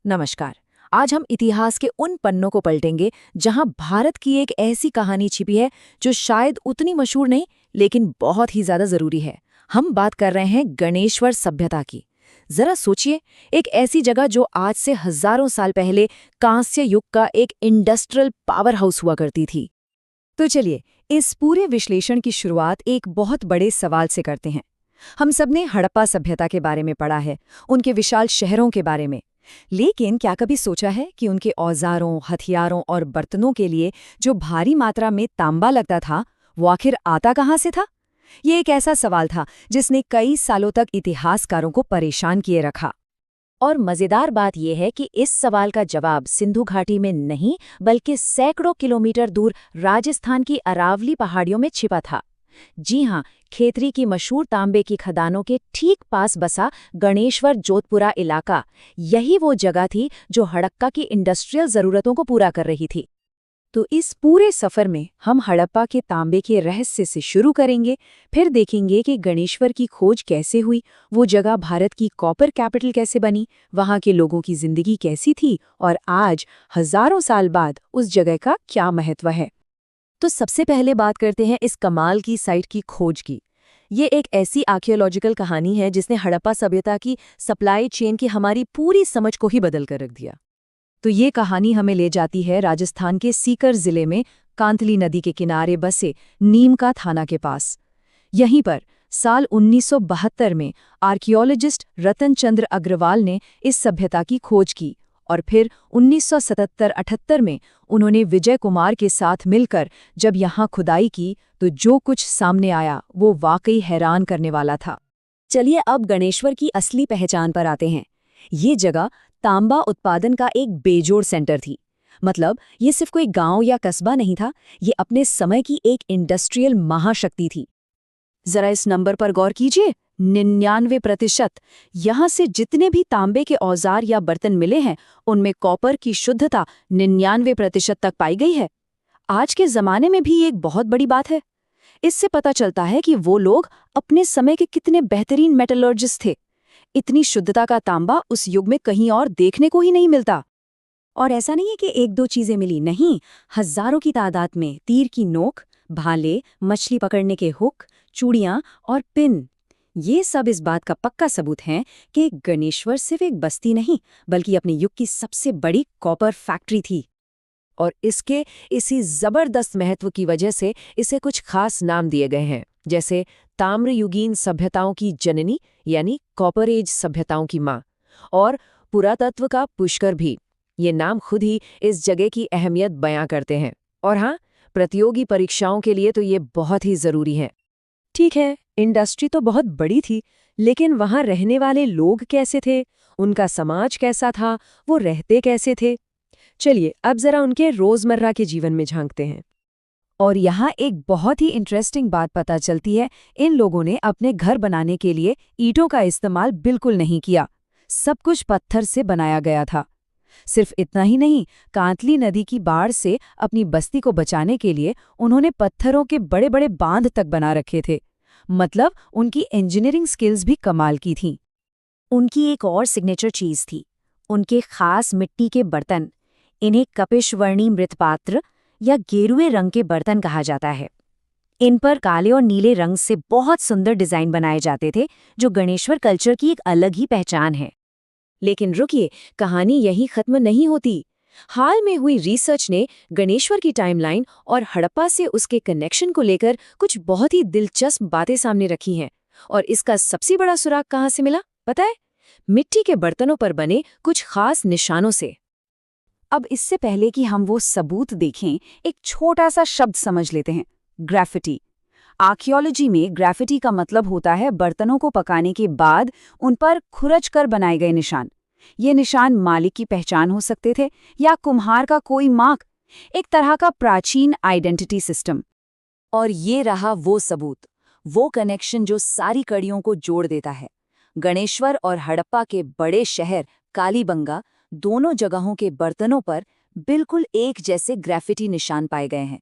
नमस्कार। आज हम इतिहास के उन पन्नों को पलटेंगे जहां भारत की एक ऐसी कहानी छिपी है जो शायद उतनी मशहूर नहीं लेकिन बहुत ही ज्यादा जरूरी है। हम बात कर रहे हैं गणेश्वर सभ्यता की। जरा सोचिए, एक ऐसी जगह जो आज से हजारों साल पहले कांस्य युग का एक इंडस्ट्रियल पावर हाउस हुआ करती थी। तो चलिए, इस पूरे विश्लेषण की शुरुआत एक बहुत बड़े सवाल से करते हैं। हम सबने हड़प्पा सभ्यता के बारे में पढ़ा है, उनके विशाल शहरों के बारे में। लेकिन क्या कभी सोचा है कि उनके औजारों, हथियारों और बर्तनों के लिए जो भारी मात्रा में तांबा लगता था, वो आखिर आता कहाँ से था? ये एक ऐसा सवाल था जिसने कई सालों तक इतिहासकारों को परेशान किए रखा। और मजेदार बात यह है कि इस सवाल का जवाब सिंधु घाटी में नहीं, बल्कि सैकड़ों किलोमीटर दूर राजस्थान की अरावली पहाड़ियों में छिपा था। जी हाँ, खेतरी की मशहूर तांबे की खदानों के ठीक पास बसा गणेश्वर जोधपुरा इलाका, यही वो जगह थी जो हड़प्पा की इंडस्ट्रियल जरूरतों को पूरा कर रही थी। तो इस पूरे सफर में हम हड़प्पा के तांबे के रहस्य से शुरू करेंगे, फिर देखेंगे कि गणेश्वर की खोज कैसे हुई, वो जगह भारत की कॉपर कैपिटल कैसे बनी, वहाँ के लोगों की जिंदगी कैसी थी और आज हजारों साल बाद उस जगह का क्या महत्व है। तो सबसे पहले बात करते हैं इस कमाल की साइट की खोज की। ये एक ऐसी आर्कियोलॉजिकल कहानी है जिसने हड़प्पा सभ्यता की सप्लाई चेन की हमारी पूरी समझ को ही बदल कर रख दिया। तो ये कहानी हमें ले जाती है राजस्थान के सीकर जिले में कांतली नदी के किनारे बसे नीमका थाना के पास। यहीं पर साल 1972 में आर्कियोलॉजिस्ट रतन चंद्र अग्रवाल ने इस सभ्यता की खोज की और फिर 1977-78 में उन्होंने विजय कुमार के साथ मिलकर जब यहाँ खुदाई की तो जो कुछ सामने आया वो वाकई हैरान करने वाला था। चलिए अब गणेश्वर की असली पहचान पर आते हैं। ये जगह तांबा उत्पादन का एक बेजोड़ सेंटर थी। मतलब ये सिर्फ कोई गांव या कस्बा नहीं था, ये अपने समय की एक इंडस्ट्रियल महाशक्ति थी। जरा इस नंबर पर गौर कीजिए, 99%। यहाँ से जितने भी तांबे के औजार या बर्तन मिले हैं उनमें कॉपर की शुद्धता 99% तक पाई गई है। आज के जमाने में भी ये एक बहुत बड़ी बात है। इससे पता चलता है कि वो लोग अपने समय के कितने बेहतरीन मेटलर्जिस्ट थे। इतनी शुद्धता का तांबा उस युग में कहीं और देखने को ही नहीं मिलता। और ऐसा नहीं है कि एक दो चीजें मिली, नहीं, हजारों की तादाद में तीर की नोक, भाले, मछली पकड़ने के हुक, चूड़ियां और पिन, ये सब इस बात का पक्का सबूत हैं कि गणेश्वर सिर्फ एक बस्ती नहीं बल्कि अपने युग की सबसे बड़ी कॉपर फैक्ट्री थी। और इसके इसी जबरदस्त महत्व की वजह से इसे कुछ खास नाम दिए गए हैं, जैसे ताम्रयुगीन सभ्यताओं की जननी यानी कॉपर एज सभ्यताओं की माँ, और पुरातत्व का पुष्कर भी। ये नाम खुद ही इस जगह की अहमियत बयां करते हैं। और हाँ, प्रतियोगी परीक्षाओं के लिए तो ये बहुत ही जरूरी है। ठीक है, इंडस्ट्री तो बहुत बड़ी थी, लेकिन वहाँ रहने वाले लोग कैसे थे, उनका समाज कैसा था, वो रहते कैसे थे? चलिए अब जरा उनके रोजमर्रा के जीवन में झांकते हैं। और यहाँ एक बहुत ही इंटरेस्टिंग बात पता चलती है, इन लोगों ने अपने घर बनाने के लिए ईंटों का इस्तेमाल बिल्कुल नहीं किया। सब कुछ पत्थर से बनाया गया था। सिर्फ इतना ही नहीं, कांतली नदी की बाढ़ से अपनी बस्ती को बचाने के लिए उन्होंने पत्थरों के बड़े बड़े बांध तक बना रखे थे। मतलब उनकी इंजीनियरिंग स्किल्स भी कमाल की थीं। उनकी एक और सिग्नेचर चीज थी, उनके खास मिट्टी के बर्तन। इन्हें कपिशवर्णी मृतपात्र या गेरुए रंग के बर्तन कहा जाता है। इन पर काले और नीले रंग से बहुत सुंदर डिजाइन बनाए जाते थे, जो गणेश्वर कल्चर की एक अलग ही पहचान है। लेकिन रुकिए, कहानी यहीं खत्म नहीं होती। हाल में हुई रिसर्च ने गणेश्वर की टाइमलाइन और हड़प्पा से उसके कनेक्शन को लेकर कुछ बहुत ही दिलचस्प बातें सामने रखी हैं। और इसका सबसे बड़ा सुराग कहाँ से मिला, पता है? मिट्टी के बर्तनों पर बने कुछ खास निशानों से। अब इससे पहले कि हम वो सबूत देखें, एक छोटा सा शब्द समझ लेते हैं, ग्राफिटी। आर्कियोलॉजी में ग्राफिटी का मतलब होता है बर्तनों को पकाने के बाद उन पर खुरच कर बनाए गए निशान। ये निशान मालिक की पहचान हो सकते थे या कुम्हार का कोई मार्क, एक तरह का प्राचीन आइडेंटिटी सिस्टम। और ये रहा वो सबूत, वो कनेक्शन जो सारी कड़ियों को जोड़ देता है। गणेश्वर और हड़प्पा के बड़े शहर कालीबंगा, दोनों जगहों के बर्तनों पर बिल्कुल एक जैसे ग्राफिटी निशान पाए गए हैं।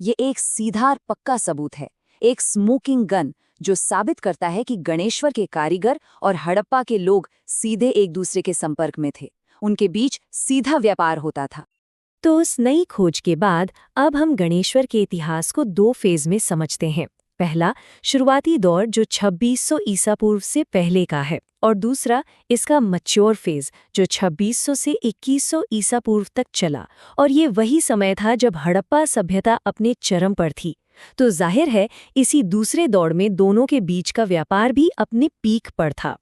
ये एक सीधा और पक्का सबूत है, एक स्मोकिंग गन जो साबित करता है कि गणेश्वर के कारीगर और हड़प्पा के लोग सीधे एक दूसरे के संपर्क में थे। उनके बीच सीधा व्यापार होता था। तो उस नई खोज के बाद अब हम गणेश्वर के इतिहास को 2 फेज में समझते हैं। पहला, शुरुआती दौर जो 2600 ईसा पूर्व से पहले का है, और दूसरा इसका मैच्योर फेज जो 2600 से 2100 ईसा पूर्व तक चला, और ये वही समय था जब हड़प्पा सभ्यता अपने चरम पर थी। तो जाहिर है इसी दूसरे दौर में दोनों के बीच का व्यापार भी अपने पीक पर था।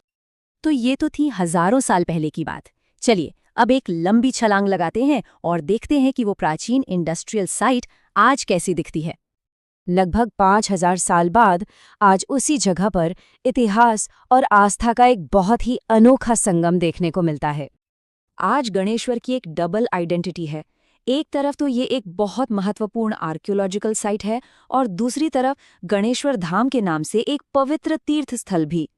तो ये तो थी हजारों साल पहले की बात। चलिए अब एक लंबी छलांग लगाते हैं और देखते हैं कि वो प्राचीन इंडस्ट्रियल साइट आज कैसी दिखती है। लगभग 5000 साल बाद आज उसी जगह पर इतिहास और आस्था का एक बहुत ही अनोखा संगम देखने को मिलता है। आज गणेश्वर की एक डबल आइडेंटिटी है। एक तरफ तो ये एक बहुत महत्वपूर्ण आर्कियोलॉजिकल साइट है और दूसरी तरफ गणेश्वर धाम के नाम से एक पवित्र तीर्थ स्थल भी।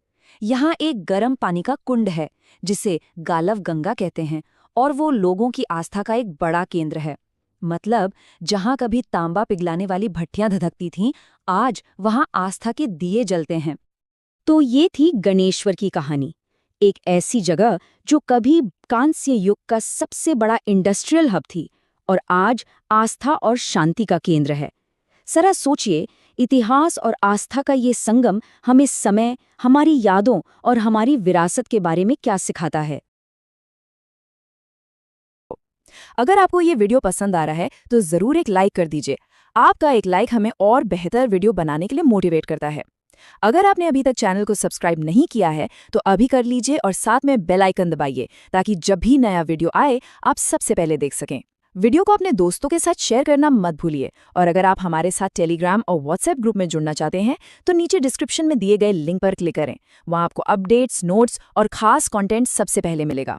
यहाँ एक गर्म पानी का कुंड है जिसे गालव गंगा कहते हैं, और वो लोगों की आस्था का एक बड़ा केंद्र है। मतलब जहाँ कभी तांबा पिघलाने वाली भट्टियां धधकती थीं, आज वहाँ आस्था के दिए जलते हैं। तो ये थी गणेश्वर की कहानी, एक ऐसी जगह जो कभी कांस्य युग का सबसे बड़ा इंडस्ट्रियल हब थी और आज आस्था और शांति का केंद्र है। जरा सोचिए, इतिहास और आस्था का ये संगम हमें समय, हमारी यादों और हमारी विरासत के बारे में क्या सिखाता है। अगर आपको ये वीडियो पसंद आ रहा है तो ज़रूर एक लाइक कर दीजिए। आपका एक लाइक हमें और बेहतर वीडियो बनाने के लिए मोटिवेट करता है। अगर आपने अभी तक चैनल को सब्सक्राइब नहीं किया है तो अभी कर लीजिए और साथ में बेल आइकन दबाइए ताकि जब भी नया वीडियो आए आप सबसे पहले देख सकें। वीडियो को अपने दोस्तों के साथ शेयर करना मत भूलिए, और अगर आप हमारे साथ टेलीग्राम और व्हाट्सएप ग्रुप में जुड़ना चाहते हैं तो नीचे डिस्क्रिप्शन में दिए गए लिंक पर क्लिक करें। वहां आपको अपडेट्स, नोट्स और खास कंटेंट सबसे पहले मिलेगा।